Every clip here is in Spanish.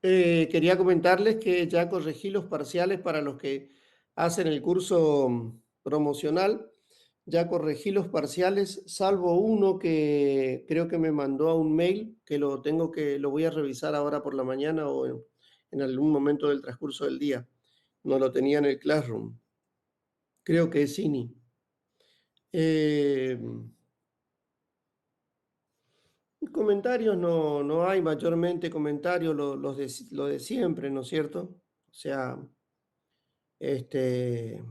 Quería comentarles que ya corregí los parciales para los que hacen el curso promocional. Ya corregí los parciales, salvo uno que creo que me mandó a un mail, que lo voy a revisar ahora por la mañana o en algún momento del transcurso del día. No lo tenía en el Classroom. Creo que es INI. Eh, Comentarios no hay mayormente comentarios, lo de siempre, ¿no es cierto? O sea, este,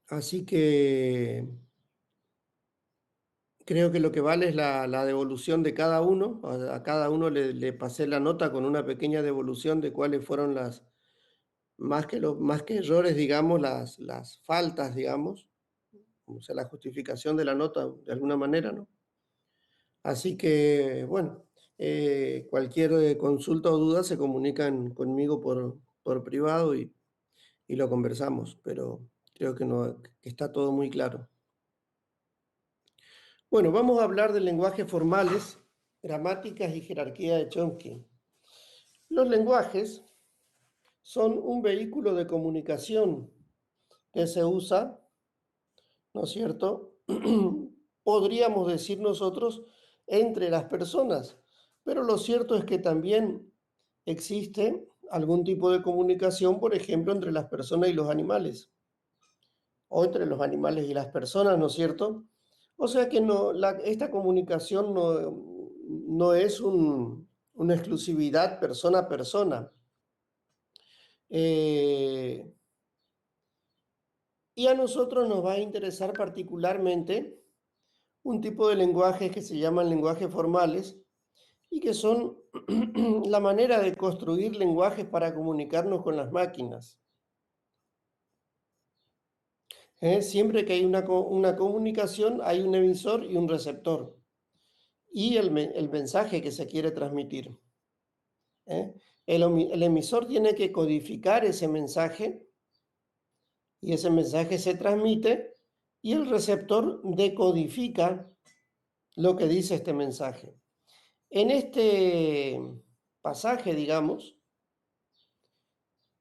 así que creo que lo que vale es la devolución de cada uno. A cada uno le pasé la nota con una pequeña devolución de cuáles fueron más que errores, digamos, las faltas, digamos, o sea, la justificación de la nota de alguna manera, ¿no? Así que, bueno, cualquier consulta o duda se comunican conmigo por privado y lo conversamos, pero creo que, no, que está todo muy claro. Bueno, vamos a hablar de lenguajes formales, gramáticas y jerarquía de Chomsky. Los lenguajes son un vehículo de comunicación que se usa, ¿no es cierto? Podríamos decir nosotros entre las personas, pero lo cierto es que también existe algún tipo de comunicación, por ejemplo, entre las personas y los animales, o entre los animales y las personas, ¿no es cierto? O sea que esta comunicación no es una exclusividad persona a persona. Y a nosotros nos va a interesar particularmente un tipo de lenguajes que se llaman lenguajes formales y que son la manera de construir lenguajes para comunicarnos con las máquinas. Siempre que hay una comunicación, hay un emisor y un receptor. Y el mensaje que se quiere transmitir. El emisor tiene que codificar ese mensaje y ese mensaje se transmite y el receptor decodifica lo que dice este mensaje. En este pasaje, digamos,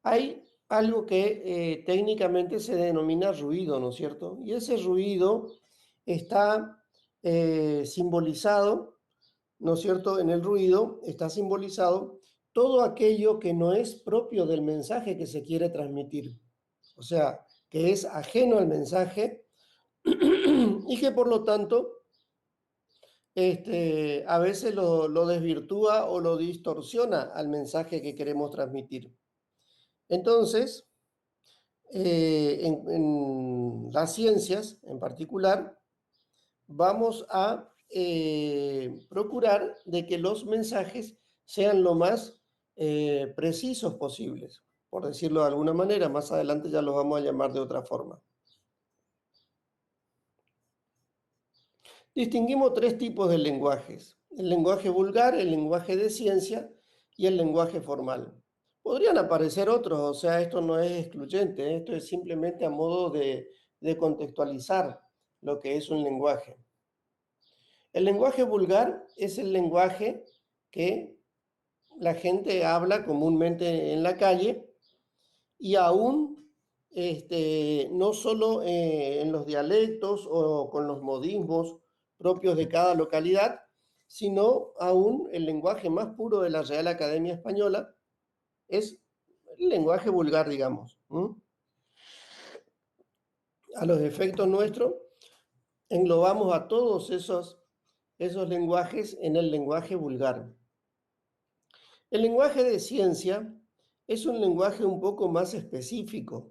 hay algo que técnicamente se denomina ruido, ¿no es cierto? Y ese ruido está simbolizado, ¿no es cierto? En el ruido está simbolizado todo aquello que no es propio del mensaje que se quiere transmitir. O sea, que es ajeno al mensaje y que por lo tanto a veces lo desvirtúa o lo distorsiona al mensaje que queremos transmitir. Entonces, en las ciencias en particular, vamos a procurar de que los mensajes sean lo más precisos posibles, por decirlo de alguna manera. Más adelante ya los vamos a llamar de otra forma. Distinguimos tres tipos de lenguajes: el lenguaje vulgar, el lenguaje de ciencia y el lenguaje formal. Podrían aparecer otros, o sea, esto no es excluyente, esto es simplemente a modo de contextualizar lo que es un lenguaje. El lenguaje vulgar es el lenguaje que la gente habla comúnmente en la calle y aún no solo en los dialectos o con los modismos propios de cada localidad, sino aún el lenguaje más puro de la Real Academia Española es el lenguaje vulgar, digamos. A los efectos nuestros, englobamos a todos esos lenguajes en el lenguaje vulgar. El lenguaje de ciencia es un lenguaje un poco más específico.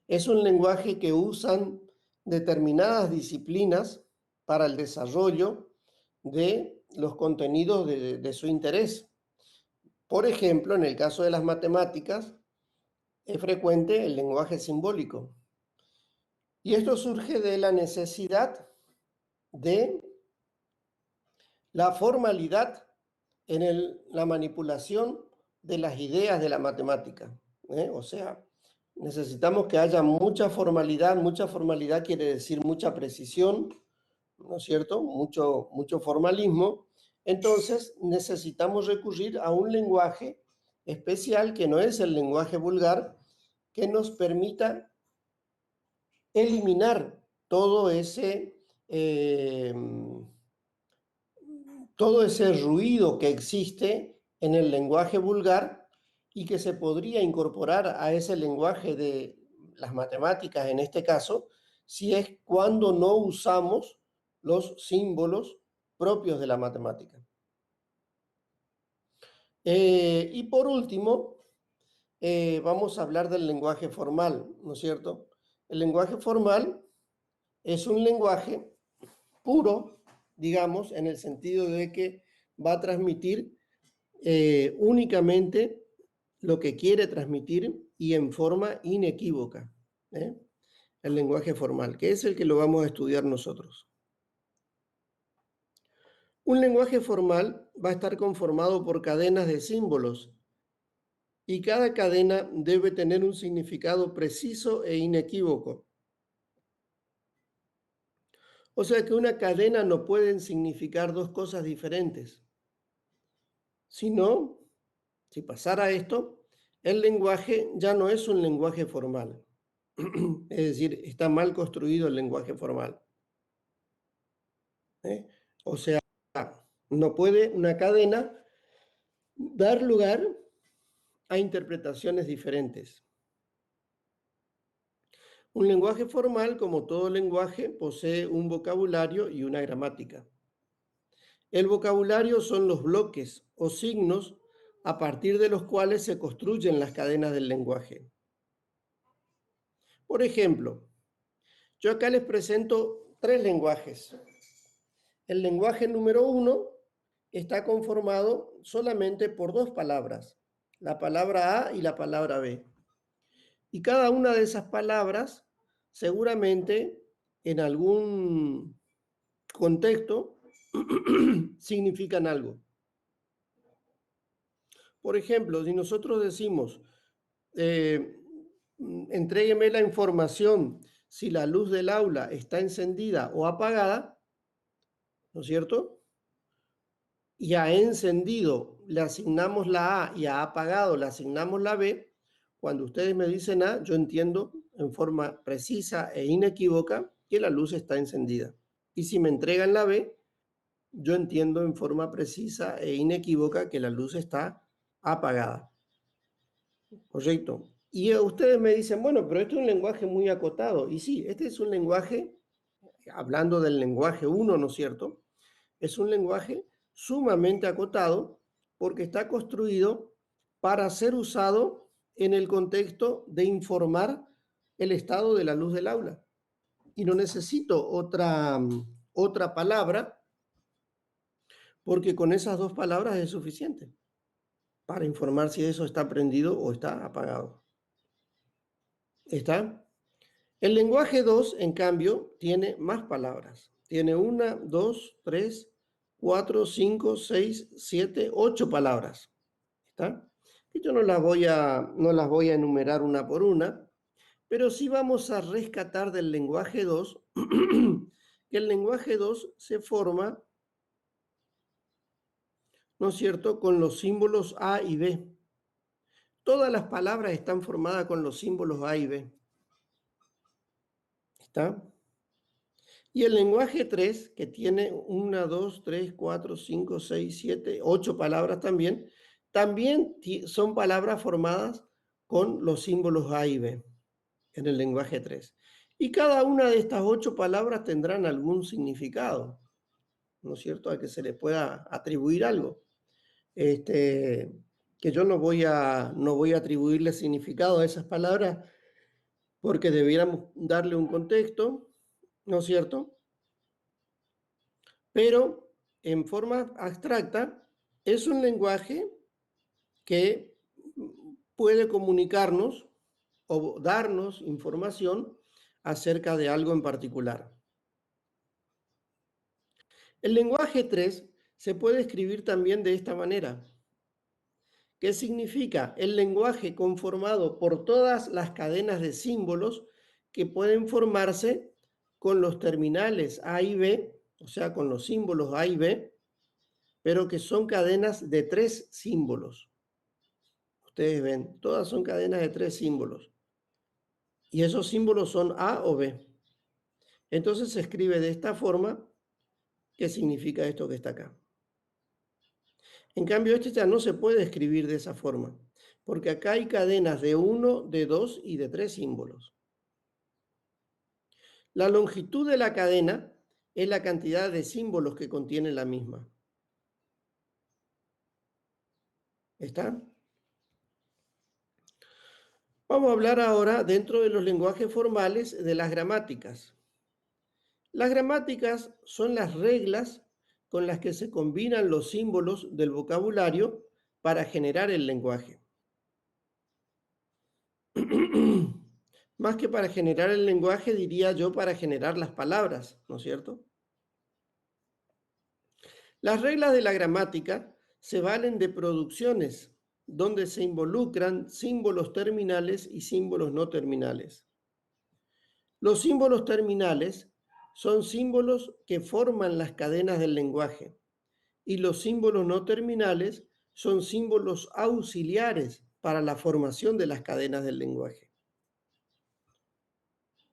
Es un lenguaje que usan determinadas disciplinas para el desarrollo de los contenidos de su interés. Por ejemplo, en el caso de las matemáticas, es frecuente el lenguaje simbólico. Y esto surge de la necesidad de la formalidad en la manipulación de las ideas de la matemática. O sea, necesitamos que haya mucha formalidad. Mucha formalidad quiere decir mucha precisión, ¿no es cierto? Mucho formalismo entonces necesitamos recurrir a un lenguaje especial que no es el lenguaje vulgar, que nos permita eliminar todo todo ese ruido que existe en el lenguaje vulgar y que se podría incorporar a ese lenguaje de las matemáticas en este caso, si es cuando no usamos los símbolos propios de la matemática. Y por último, vamos a hablar del lenguaje formal, ¿no es cierto? El lenguaje formal es un lenguaje puro, digamos, en el sentido de que va a transmitir únicamente lo que quiere transmitir y en forma inequívoca. El lenguaje formal, que es el que lo vamos a estudiar nosotros. Un lenguaje formal va a estar conformado por cadenas de símbolos y cada cadena debe tener un significado preciso e inequívoco. O sea que una cadena no puede significar dos cosas diferentes. Si no, si pasara esto, el lenguaje ya no es un lenguaje formal. Es decir, está mal construido el lenguaje formal. O sea, no puede una cadena dar lugar a interpretaciones diferentes. Un lenguaje formal, como todo lenguaje, posee un vocabulario y una gramática. El vocabulario son los bloques o signos a partir de los cuales se construyen las cadenas del lenguaje. Por ejemplo, yo acá les presento 3 lenguajes. El lenguaje número 1 está conformado solamente por 2 palabras, la palabra A y la palabra B. Y cada una de esas palabras seguramente en algún contexto significan algo. Por ejemplo, si nosotros decimos, entrégueme la información si la luz del aula está encendida o apagada, ¿no es cierto? Y a encendido le asignamos la A y a apagado le asignamos la B. Cuando ustedes me dicen A, yo entiendo en forma precisa e inequívoca que la luz está encendida. Y si me entregan la B, yo entiendo en forma precisa e inequívoca que la luz está apagada. Correcto. Y ustedes me dicen, bueno, pero este es un lenguaje muy acotado. Y sí, este es un lenguaje, hablando del lenguaje 1, ¿no es cierto? Es un lenguaje sumamente acotado porque está construido para ser usado en el contexto de informar el estado de la luz del aula. Y no necesito otra palabra porque con esas 2 palabras es suficiente para informar si eso está prendido o está apagado. ¿Está? El lenguaje 2, en cambio, tiene más palabras. Tiene 1, 2, 3, 4, 5, 6, 7, 8 palabras. ¿Está? Y yo no las voy a enumerar una por una, pero sí vamos a rescatar del lenguaje 2 que el lenguaje 2 se forma, ¿no es cierto?, con los símbolos A y B. Todas las palabras están formadas con los símbolos A y B. ¿Está? Y el lenguaje 3, que tiene 1, 2, 3, 4, 5, 6, 7, 8 palabras también son palabras formadas con los símbolos A y B en el lenguaje 3. Y cada una de estas 8 palabras tendrán algún significado, ¿no es cierto?, a que se le pueda atribuir algo. Que yo no voy a atribuirle significado a esas palabras porque debiéramos darle un contexto, ¿no es cierto? Pero en forma abstracta es un lenguaje que puede comunicarnos o darnos información acerca de algo en particular. El lenguaje 3 se puede escribir también de esta manera. ¿Qué significa? El lenguaje conformado por todas las cadenas de símbolos que pueden formarse con los terminales A y B, o sea, con los símbolos A y B, pero que son cadenas de 3 símbolos. Ustedes ven, todas son cadenas de 3 símbolos. Y esos símbolos son A o B. Entonces se escribe de esta forma, que significa esto que está acá. En cambio, este ya no se puede escribir de esa forma, porque acá hay cadenas de 1, de 2 y de 3 símbolos. La longitud de la cadena es la cantidad de símbolos que contiene la misma. ¿Está? Vamos a hablar ahora, dentro de los lenguajes formales, de las gramáticas. Las gramáticas son las reglas con las que se combinan los símbolos del vocabulario para generar el lenguaje. Más que para generar el lenguaje, diría yo, para generar las palabras, ¿no es cierto? Las reglas de la gramática se valen de producciones donde se involucran símbolos terminales y símbolos no terminales. Los símbolos terminales son símbolos que forman las cadenas del lenguaje y los símbolos no terminales son símbolos auxiliares para la formación de las cadenas del lenguaje.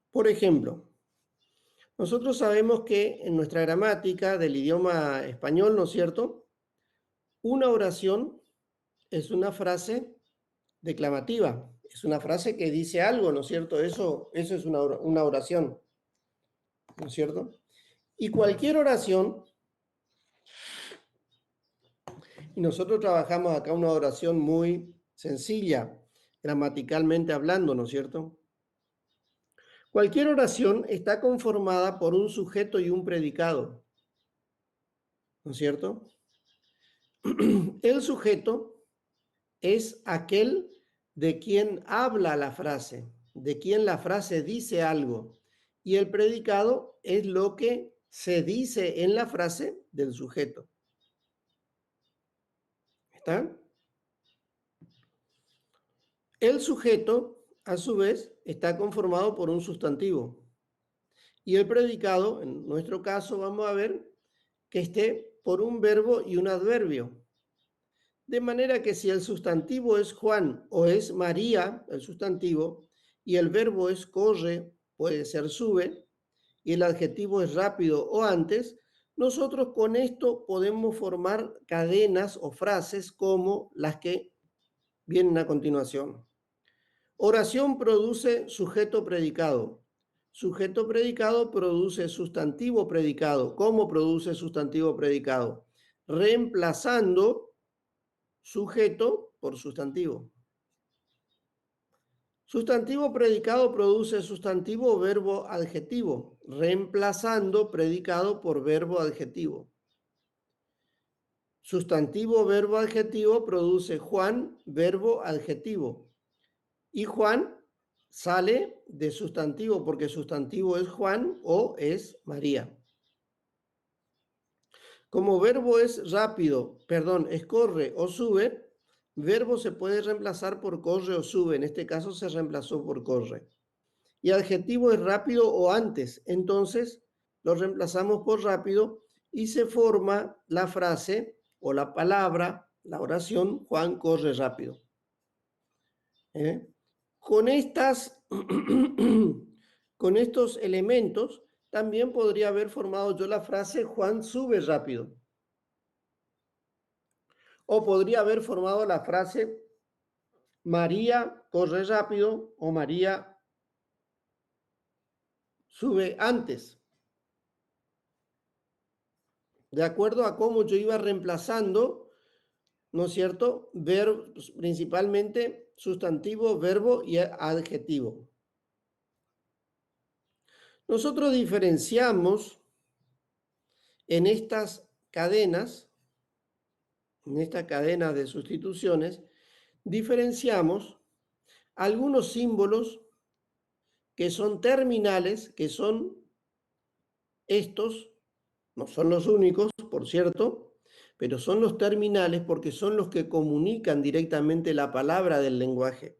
Por ejemplo, nosotros sabemos que en nuestra gramática del idioma español, ¿no es cierto?, una oración es una frase declamativa, es una frase que dice algo, ¿no es cierto? Eso es una oración, ¿no es cierto? Y cualquier oración, y nosotros trabajamos acá una oración muy sencilla, gramaticalmente hablando, ¿no es cierto? Cualquier oración está conformada por un sujeto y un predicado, ¿no es cierto? El sujeto es aquel de quien habla la frase, de quien la frase dice algo, y el predicado es lo que se dice en la frase del sujeto. ¿Está? El sujeto, a su vez, está conformado por un sustantivo. Y el predicado, en nuestro caso, vamos a ver que esté por un verbo y un adverbio. De manera que si el sustantivo es Juan o es María, el sustantivo, y el verbo es corre, puede ser sube, y el adjetivo es rápido o antes, nosotros con esto podemos formar cadenas o frases como las que vienen a continuación. Oración produce sujeto predicado. Sujeto predicado produce sustantivo predicado. ¿Cómo produce sustantivo predicado? Reemplazando sujeto por sustantivo. Sustantivo predicado produce sustantivo verbo adjetivo, reemplazando predicado por verbo adjetivo. Sustantivo verbo adjetivo produce Juan verbo adjetivo. Y Juan sale de sustantivo porque sustantivo es Juan o es María. Como verbo es rápido, es corre o sube, verbo se puede reemplazar por corre o sube. En este caso se reemplazó por corre. Y adjetivo es rápido o antes. Entonces lo reemplazamos por rápido y se forma la frase o la palabra, la oración, Juan corre rápido. Con estos elementos también podría haber formado yo la frase Juan sube rápido. O podría haber formado la frase María corre rápido o María sube antes. De acuerdo a cómo yo iba reemplazando, ¿no es cierto?, principalmente sustantivo, verbo y adjetivo. Nosotros diferenciamos en estas cadenas, en esta cadena de sustituciones, diferenciamos algunos símbolos que son terminales, que son estos, no son los únicos, por cierto, pero son los terminales porque son los que comunican directamente la palabra del lenguaje.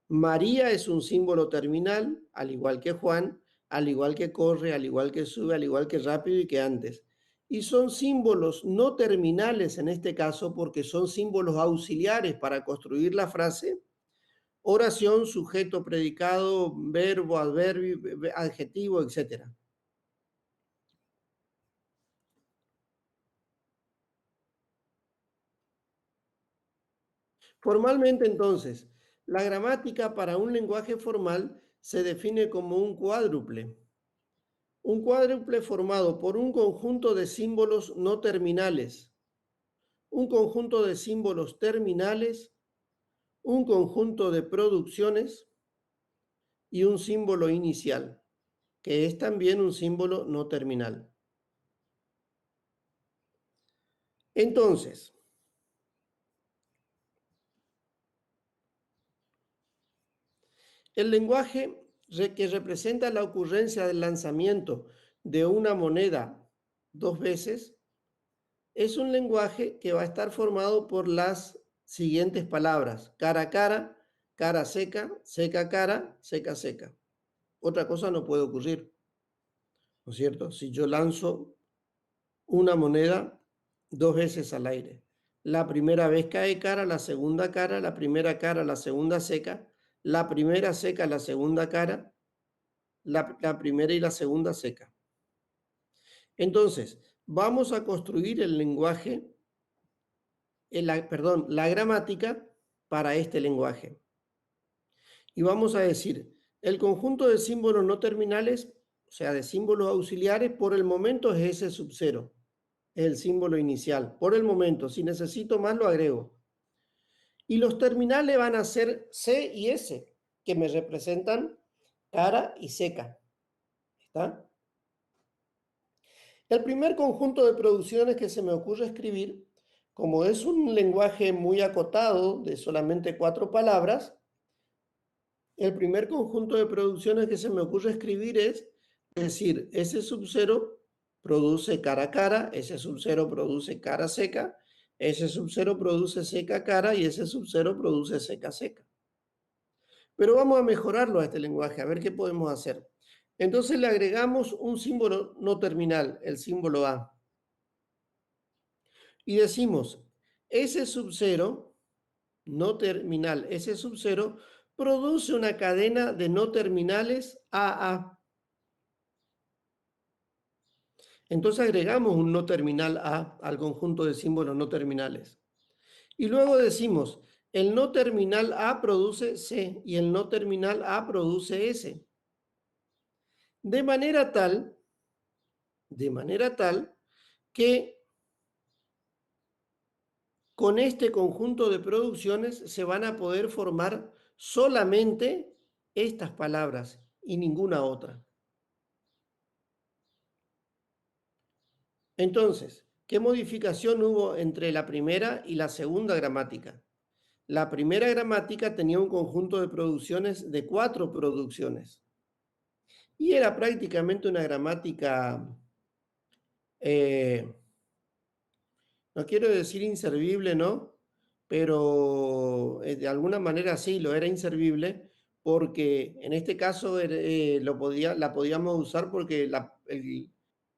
María es un símbolo terminal, al igual que Juan, al igual que corre, al igual que sube, al igual que rápido y que antes. y son símbolos no terminales en este caso porque son símbolos auxiliares para construir la frase, oración, sujeto, predicado, verbo, adverbio, adjetivo, etc. Formalmente, entonces, la gramática para un lenguaje formal se define como un cuádruple. Un cuádruple formado por un conjunto de símbolos no terminales, un conjunto de símbolos terminales, un conjunto de producciones y un símbolo inicial, que es también un símbolo no terminal. Entonces, el lenguaje que representa la ocurrencia del lanzamiento de una moneda dos veces es un lenguaje que va a estar formado por las siguientes palabras: cara a cara seca, seca cara, seca seca. Otra cosa no puede ocurrir, ¿no es cierto? Si yo lanzo una moneda dos veces al aire, la primera vez cae cara, la segunda cara, la primera cara, la segunda seca, la primera seca, la segunda cara, la primera y la segunda seca. Entonces, vamos a construir el lenguaje, la gramática para este lenguaje. Y vamos a decir, el conjunto de símbolos no terminales, o sea, de símbolos auxiliares, por el momento es ese sub 0, es el símbolo inicial. Por el momento, si necesito más, lo agrego. Y los terminales van a ser C y S, que me representan cara y seca. ¿Está? El primer conjunto de producciones que se me ocurre escribir, como es un lenguaje muy acotado de solamente 4 palabras, el primer conjunto de producciones que se me ocurre escribir es decir, S sub 0 produce cara a cara, S sub 0 produce cara seca, S sub 0 produce seca cara y S sub 0 produce seca seca. Pero vamos a mejorarlo a este lenguaje, a ver qué podemos hacer. Entonces le agregamos un símbolo no terminal, el símbolo A. Y decimos, S sub 0, no terminal, S sub 0, produce una cadena de no terminales AA. Entonces agregamos un no terminal A al conjunto de símbolos no terminales. Y luego decimos, el no terminal A produce C y el no terminal A produce S. De manera tal que con este conjunto de producciones se van a poder formar solamente estas palabras y ninguna otra. Entonces, ¿qué modificación hubo entre la primera y la segunda gramática? La primera gramática tenía un conjunto de producciones de 4 producciones y era prácticamente una gramática, no quiero decir inservible, ¿no? Pero de alguna manera sí, lo era inservible porque en este caso la podíamos usar porque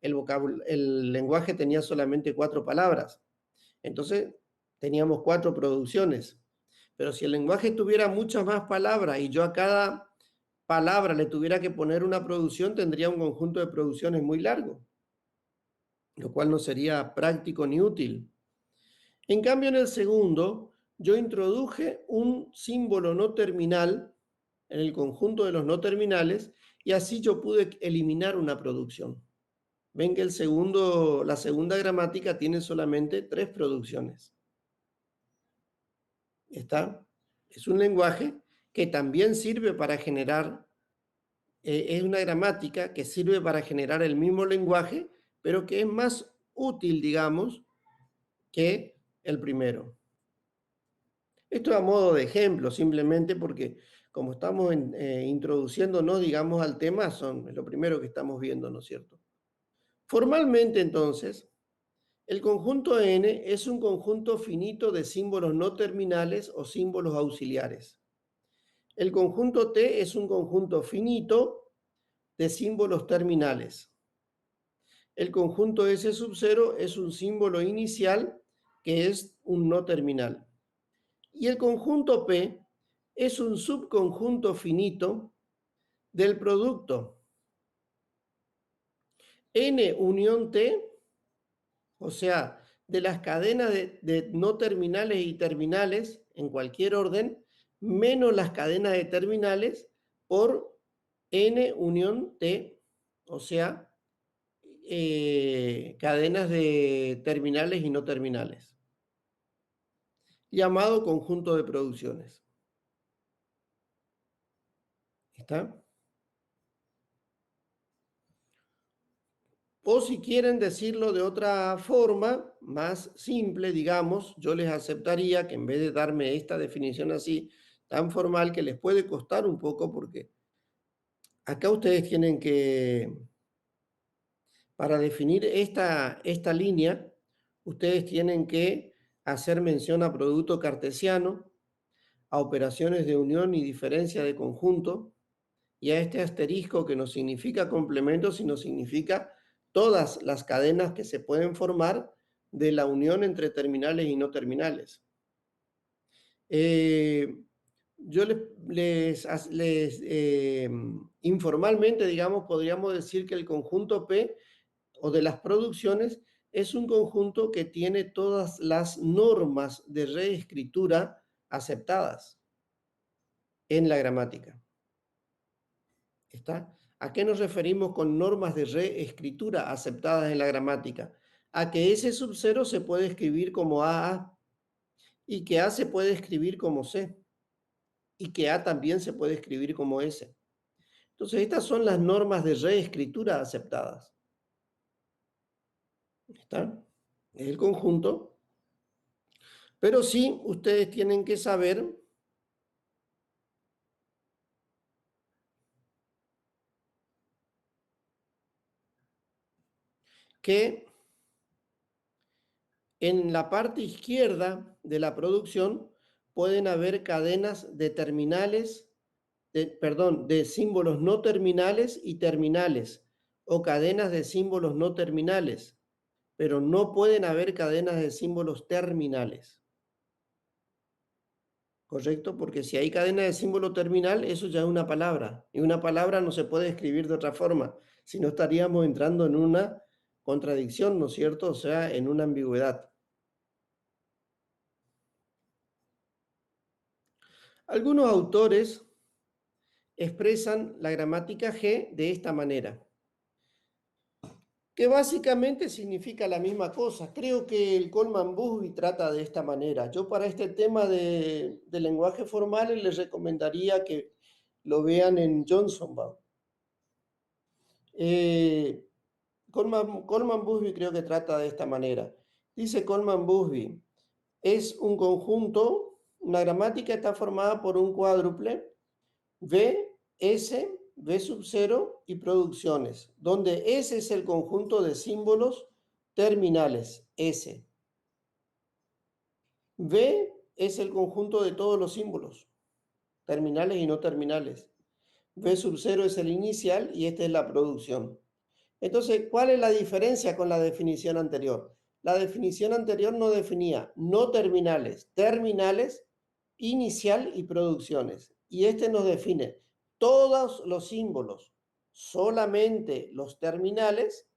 el lenguaje tenía solamente 4 palabras. Entonces teníamos 4 producciones. Pero si el lenguaje tuviera muchas más palabras y yo a cada palabra le tuviera que poner una producción, tendría un conjunto de producciones muy largo, lo cual no sería práctico ni útil. En cambio, en el segundo, yo introduje un símbolo no terminal en el conjunto de los no terminales y así yo pude eliminar una producción. Ven que la segunda gramática tiene solamente 3 producciones. ¿Está? Es un lenguaje que también sirve para generar, es una gramática que sirve para generar el mismo lenguaje, pero que es más útil, digamos, que el primero. Esto a modo de ejemplo, simplemente porque como estamos introduciéndonos, digamos, al tema, es lo primero que estamos viendo, ¿no es cierto? Formalmente, entonces, el conjunto N es un conjunto finito de símbolos no terminales o símbolos auxiliares. El conjunto T es un conjunto finito de símbolos terminales. el conjunto S sub 0 es un símbolo inicial que es un no terminal. Y el conjunto P es un subconjunto finito del producto N unión T, o sea, de las cadenas de no terminales y terminales en cualquier orden, menos las cadenas de terminales por N unión T, o sea, cadenas de terminales y no terminales, llamado conjunto de producciones. ¿Está? O si quieren decirlo de otra forma, más simple, digamos, yo les aceptaría que en vez de darme esta definición así, tan formal, que les puede costar un poco, porque acá ustedes tienen que, para definir esta línea, ustedes tienen que hacer mención a producto cartesiano, a operaciones de unión y diferencia de conjunto, y a este asterisco que no significa complemento, sino significa todas las cadenas que se pueden formar de la unión entre terminales y no terminales. Yo informalmente, digamos, podríamos decir que el conjunto P o de las producciones es un conjunto que tiene todas las normas de reescritura aceptadas en la gramática. ¿Está? ¿A qué nos referimos con normas de reescritura aceptadas en la gramática? A que S sub 0 se puede escribir como AA y que A se puede escribir como C y que A también se puede escribir como S. Entonces, estas son las normas de reescritura aceptadas. ¿Está? Es el conjunto. Pero sí, ustedes tienen que saber que en la parte izquierda de la producción pueden haber cadenas de terminales, de símbolos no terminales y terminales, o cadenas de símbolos no terminales, pero no pueden haber cadenas de símbolos terminales. ¿Correcto? Porque si hay cadena de símbolo terminal, eso ya es una palabra. Y una palabra no se puede escribir de otra forma, si no estaríamos entrando en una contradicción, ¿no es cierto? O sea, en una ambigüedad. Algunos autores expresan la gramática G de esta manera, que básicamente significa la misma cosa. Creo que el Coleman-Busby trata de esta manera. Yo para este tema de lenguaje formal les recomendaría que lo vean en Johnsonbaum. Coleman-Busby creo que trata de esta manera. Dice Coleman-Busby, es un conjunto, una gramática está formada por un cuádruple, V, S, V sub 0 y producciones, donde S es el conjunto de símbolos terminales, S. V es el conjunto de todos los símbolos, terminales y no terminales. V sub 0 es el inicial y esta es la producción. Entonces, ¿cuál es la diferencia con la definición anterior? La definición anterior no definía no terminales, terminales, inicial y producciones. Y este nos define todos los símbolos, solamente los terminales,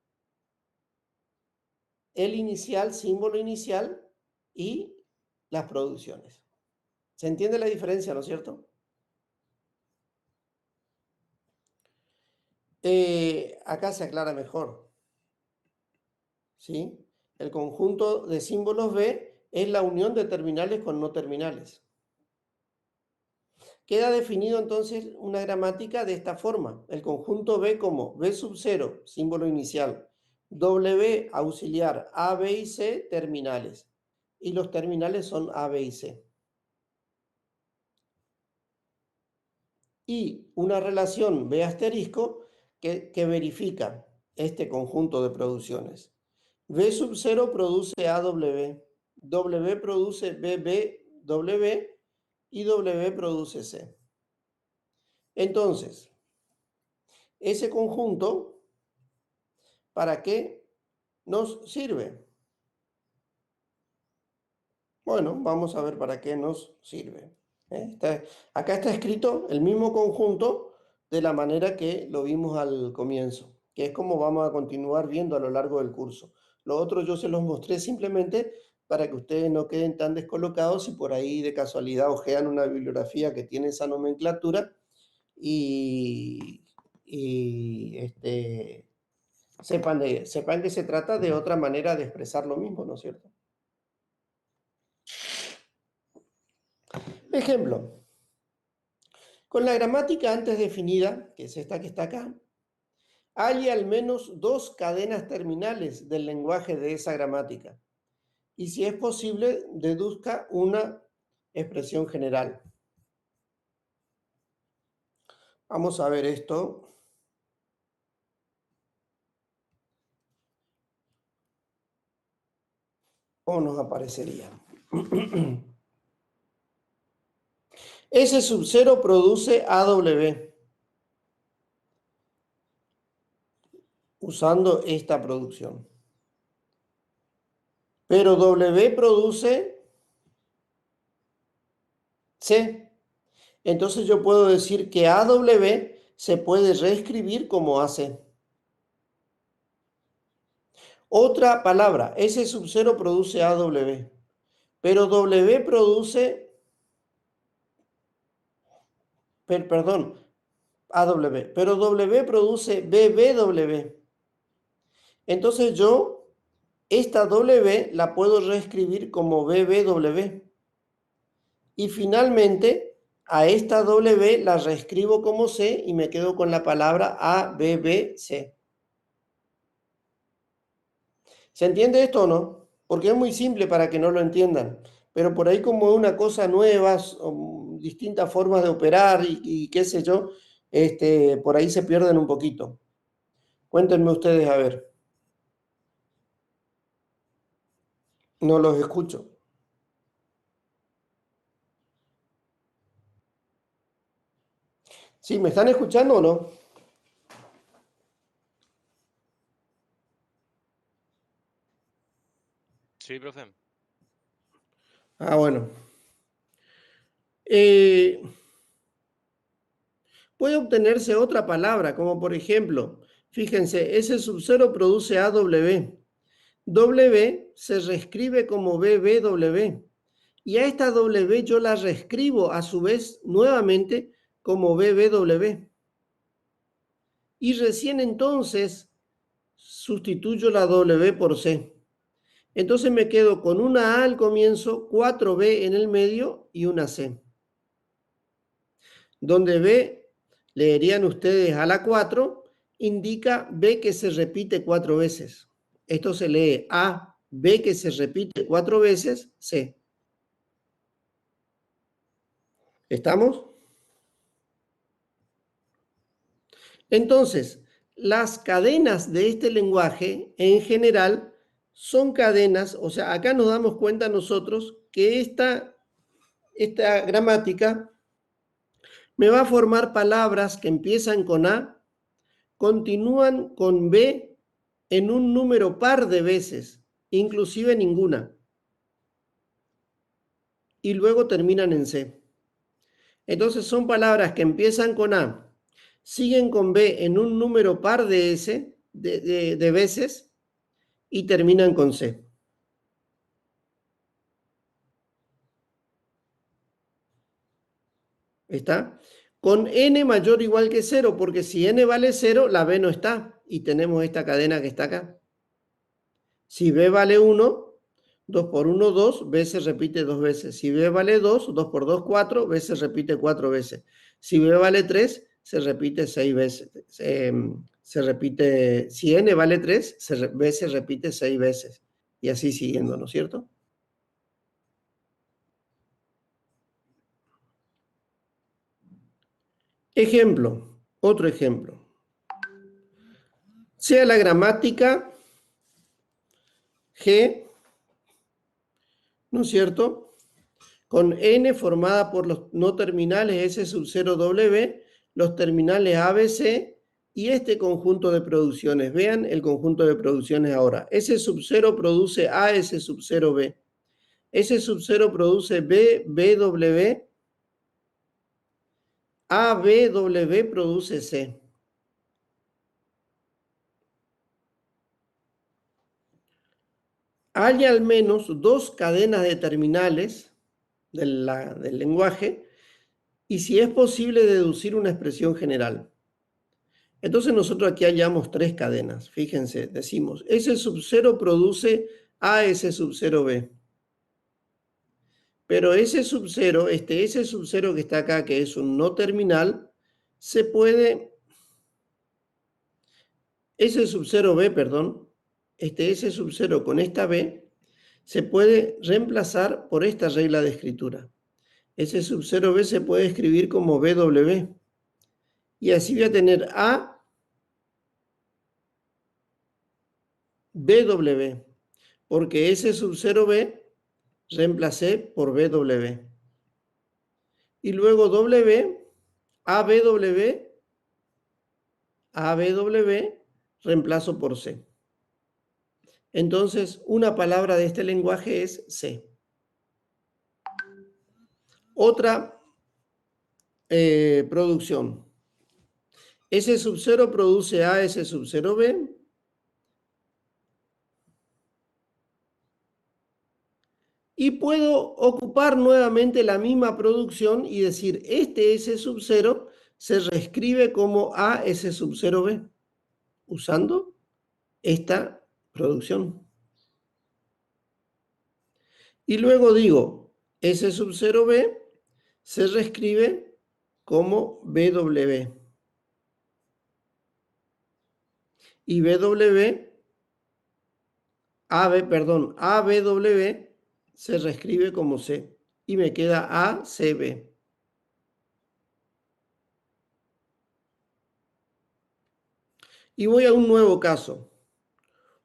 el inicial, símbolo inicial y las producciones. ¿Se entiende la diferencia, no es cierto? Acá se aclara mejor. ¿Sí? El conjunto de símbolos B es la unión de terminales con no terminales. Queda definido entonces una gramática de esta forma. El conjunto B como B sub 0, símbolo inicial, W auxiliar, A, B y C, terminales. Y los terminales son A, B y C. Y una relación B asterisco que verifica este conjunto de producciones. V sub 0 produce AW, W produce BBW y W produce C. Entonces, ese conjunto, ¿para qué nos sirve? Bueno, vamos a ver para qué nos sirve. Acá está escrito el mismo conjunto de la manera que lo vimos al comienzo, que es como vamos a continuar viendo a lo largo del curso. Lo otro yo se los mostré simplemente para que ustedes no queden tan descolocados y por ahí de casualidad ojean una bibliografía que tiene esa nomenclatura y sepan que se trata de otra manera de expresar lo mismo, ¿no es cierto? Ejemplo, con la gramática antes definida, que es esta que está acá, hay al menos 2 cadenas terminales del lenguaje de esa gramática. Y si es posible, deduzca una expresión general. Vamos a ver esto. ¿Cómo nos aparecería? S sub 0 produce AW. Usando esta producción. Pero W produce C. Entonces yo puedo decir que AW se puede reescribir como AC. Otra palabra, S sub 0 produce AW. Pero W produce, perdón, AW. Pero W produce BBW. Entonces yo esta W la puedo reescribir como BBW. Y finalmente a esta W la reescribo como C y me quedo con la palabra ABBC. ¿Se entiende esto o no? Porque es muy simple para que no lo entiendan. Pero por ahí como es una cosa nueva, distintas formas de operar y qué sé yo, por ahí se pierden un poquito. Cuéntenme ustedes a ver. No los escucho. ¿Sí? ¿Me están escuchando o no? Sí, profe. Ah, bueno. Puede obtenerse otra palabra, como por ejemplo, fíjense, S sub 0 produce AW. W se reescribe como BBW. Y a esta W yo la reescribo a su vez nuevamente como BBW. Y recién entonces sustituyo la W por C. Entonces me quedo con una A al comienzo, 4B en el medio y una C. Donde B, leerían ustedes a la 4, indica B que se repite 4 veces. Esto se lee A, B que se repite 4 veces, C. ¿Estamos? Entonces, las cadenas de este lenguaje en general son cadenas, o sea, acá nos damos cuenta nosotros que esta gramática me va a formar palabras que empiezan con A, continúan con B en un número par de veces, inclusive ninguna, y luego terminan en C. Entonces son palabras que empiezan con A, siguen con B en un número par de veces y terminan con C. ¿Está? Con n mayor o igual que 0, porque si n vale 0, la b no está. Y tenemos esta cadena que está acá. Si b vale 1, 2 por 1, 2, b se repite 2 veces. Si b vale 2, 2 por 2, 4, b se repite 4 veces. Si b vale 3, se repite 6 veces. Se repite, si n vale 3, b se repite 6 veces. Y así siguiendo, ¿no es cierto? Ejemplo, otro ejemplo. Sea la gramática G, ¿no es cierto? Con N formada por los no terminales S sub 0W, los terminales ABC y este conjunto de producciones. Vean el conjunto de producciones ahora. S sub 0 produce A, S sub 0, B. S sub 0 produce B, B, W. A, B, W produce C. Hay al menos dos cadenas de terminales del lenguaje y si es posible deducir una expresión general. Entonces nosotros aquí hallamos tres cadenas. Fíjense, decimos S sub 0 produce A, S sub 0, B. Pero S sub 0, este S sub 0 que está acá, que es un no terminal, se puede... S sub 0B, perdón, este S sub 0 con esta B, se puede reemplazar por esta regla de escritura. S sub 0B se puede escribir como BW. Y así voy a tener A, BW, porque S sub 0B reemplacé por BW. Y luego W, ABW, ABW, reemplazo por C. Entonces, una palabra de este lenguaje es C. Otra producción. S sub 0 produce A, S sub 0, B. Y puedo ocupar nuevamente la misma producción y decir, este S sub 0 se reescribe como A, S sub 0, B, usando esta producción. Y luego digo, S sub 0B se reescribe como BW. Y ABW se reescribe como C. Y me queda ACB. Y voy a un nuevo caso.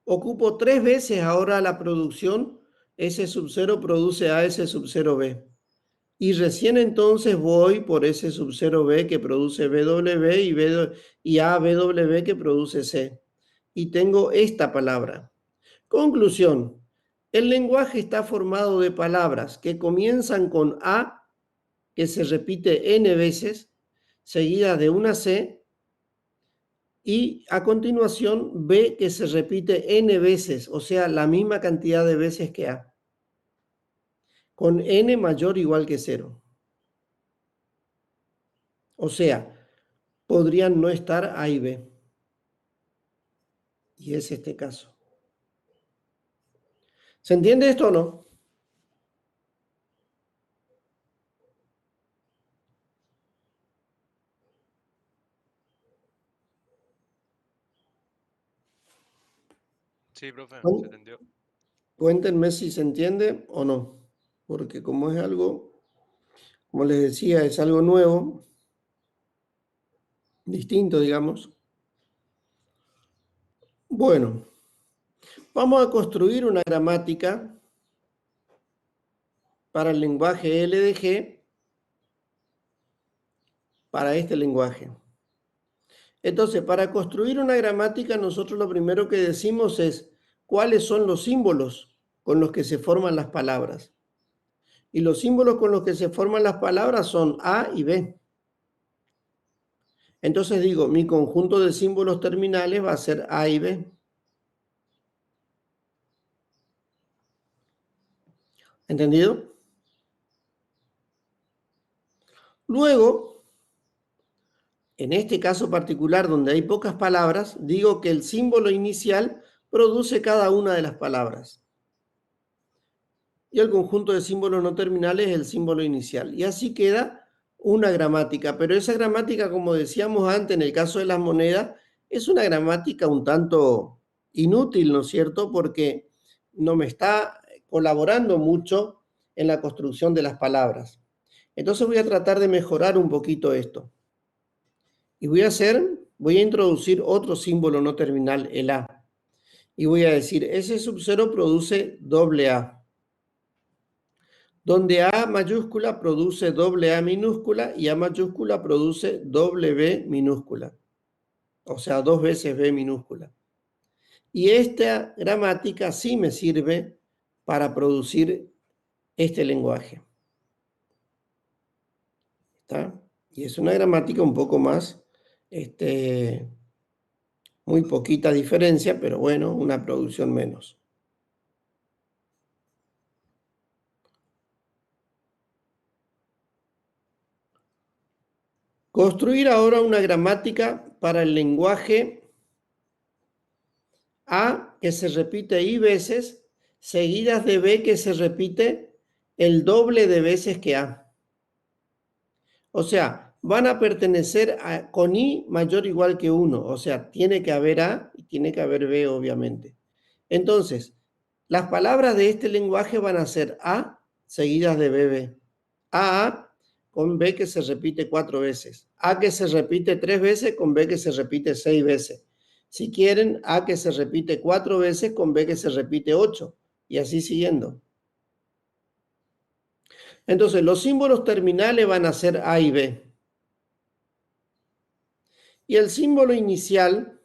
Ocupo 3 veces ahora la producción. S sub 0 produce A, S sub 0B. Y recién entonces voy por S sub 0B que produce BW y ABW que produce C. Y tengo esta palabra. Conclusión. El lenguaje está formado de palabras que comienzan con A, que se repite n veces, seguida de una C, y a continuación B, que se repite n veces, o sea, la misma cantidad de veces que A, con n mayor o igual que 0. O sea, podrían no estar A y B. Y es este caso. ¿Se entiende esto o no? Sí, profe, se Cuen- entendió. Cuéntenme si se entiende o no. Porque como es algo, como les decía, es algo nuevo, distinto, digamos. Bueno, vamos a construir una gramática para el lenguaje LDG, para este lenguaje. Entonces, para construir una gramática, nosotros lo primero que decimos es cuáles son los símbolos con los que se forman las palabras. Y los símbolos con los que se forman las palabras son A y B. Entonces digo, mi conjunto de símbolos terminales va a ser A y B. ¿Entendido? Luego, en este caso particular donde hay pocas palabras, digo que el símbolo inicial produce cada una de las palabras. Y el conjunto de símbolos no terminales es el símbolo inicial. Y así queda una gramática. Pero esa gramática, como decíamos antes, en el caso de las monedas, es una gramática un tanto inútil, ¿no es cierto? Porque no me está colaborando mucho en la construcción de las palabras. Entonces voy a tratar de mejorar un poquito esto. Y voy a introducir otro símbolo no terminal, el A. Y voy a decir, S sub 0 produce doble A. Donde A mayúscula produce doble A minúscula y A mayúscula produce doble B minúscula. o sea, 2 veces B minúscula. Y esta gramática sí me sirve para producir este lenguaje. ¿Está? Y es una gramática un poco más, muy poquita diferencia, pero bueno, una producción menos. Construir ahora una gramática para el lenguaje A que se repite I veces, seguidas de B que se repite el doble de veces que A. O sea, van a pertenecer con I mayor o igual que 1. O sea, tiene que haber A y tiene que haber B, obviamente. Entonces, las palabras de este lenguaje van a ser A seguidas de BB. A con B que se repite 4 veces. A que se repite 3 veces con B que se repite 6 veces. Si quieren, A que se repite 4 veces con B que se repite 8. Y así siguiendo. Entonces, los símbolos terminales van a ser A y B. Y el símbolo inicial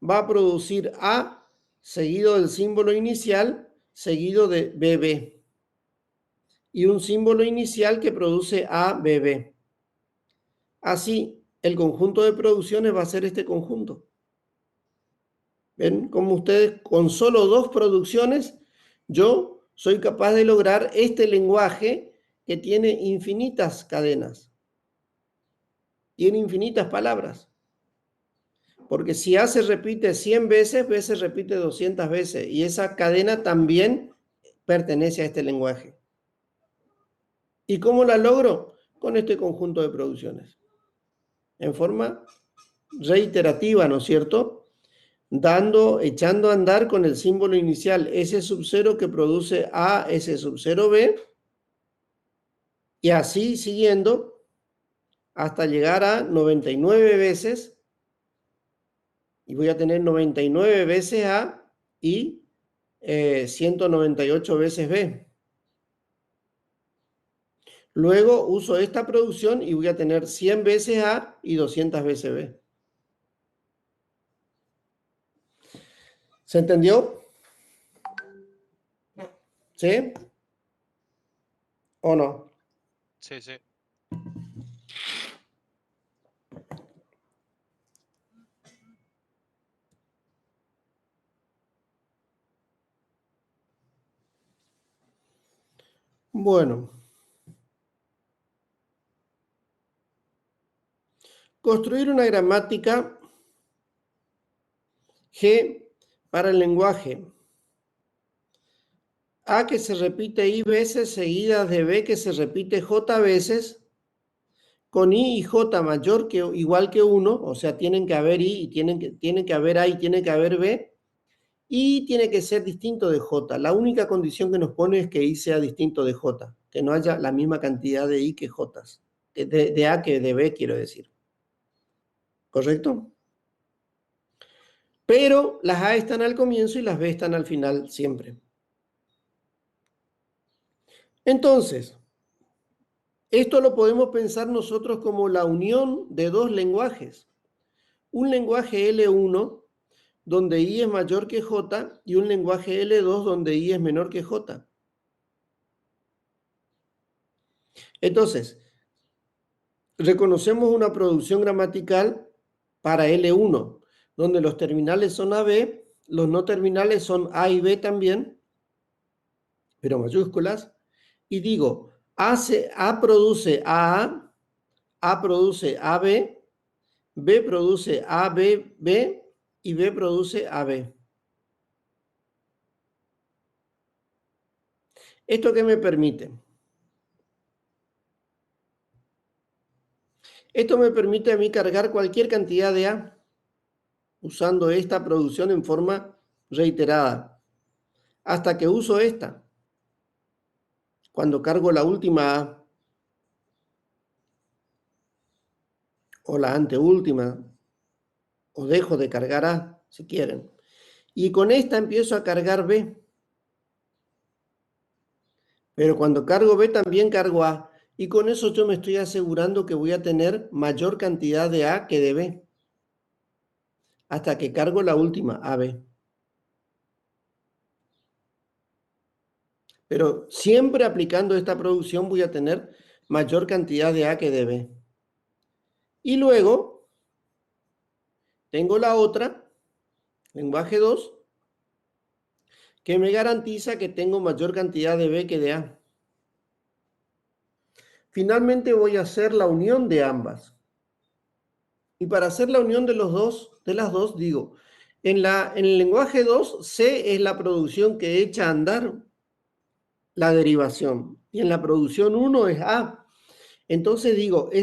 va a producir A seguido del símbolo inicial seguido de BB. Y un símbolo inicial que produce ABB. Así, el conjunto de producciones va a ser este conjunto. ¿Ven cómo ustedes con solo 2 producciones yo soy capaz de lograr este lenguaje que tiene infinitas cadenas? Tiene infinitas palabras. Porque si A se repite 100 veces, B se repite 200 veces. Y esa cadena también pertenece a este lenguaje. ¿Y cómo la logro? Con este conjunto de producciones. En forma reiterativa, ¿no es cierto? Echando a andar con el símbolo inicial S sub 0 que produce A, S sub 0, B. Y así siguiendo hasta llegar a 99 veces. Y voy a tener 99 veces A y 198 veces B. Luego uso esta producción y voy a tener 100 veces A y 200 veces B. ¿Se entendió? ¿Sí? ¿O no? Sí, sí. Bueno. Construir una gramática G para el lenguaje A que se repite I veces seguidas de B que se repite J veces con I y J mayor que igual que 1, o sea, tienen que haber I y tiene que haber A y tiene que haber B, y tiene que ser distinto de J. La única condición que nos pone es que I sea distinto de J, que no haya la misma cantidad de I que J, de A que de B, quiero decir. ¿Correcto? Pero las A están al comienzo y las B están al final siempre. Entonces, esto lo podemos pensar nosotros como la unión de 2 lenguajes. Un lenguaje L1 donde I es mayor que J y un lenguaje L2 donde I es menor que J. Entonces, reconocemos una producción gramatical para L1, donde los terminales son AB, los no terminales son A y B también, pero mayúsculas, y digo, A produce AA, A produce AB, B produce ABB y B produce AB. ¿Esto qué me permite? Esto me permite a mí cargar cualquier cantidad de A usando esta producción en forma reiterada hasta que uso esta. Cuando cargo la última A o la anteúltima o dejo de cargar A si quieren. Y con esta empiezo a cargar B. Pero cuando cargo B también cargo A. Y con eso yo me estoy asegurando que voy a tener mayor cantidad de A que de B. hasta que cargo la última, AB. Pero siempre aplicando esta producción voy a tener mayor cantidad de A que de B. Y luego tengo la otra, lenguaje 2, que me garantiza que tengo mayor cantidad de B que de A. Finalmente voy a hacer la unión de ambas. Y para hacer la unión de las dos, digo, en el lenguaje 2, C es la producción que echa a andar la derivación. Y en la producción 1 es A. Entonces digo, es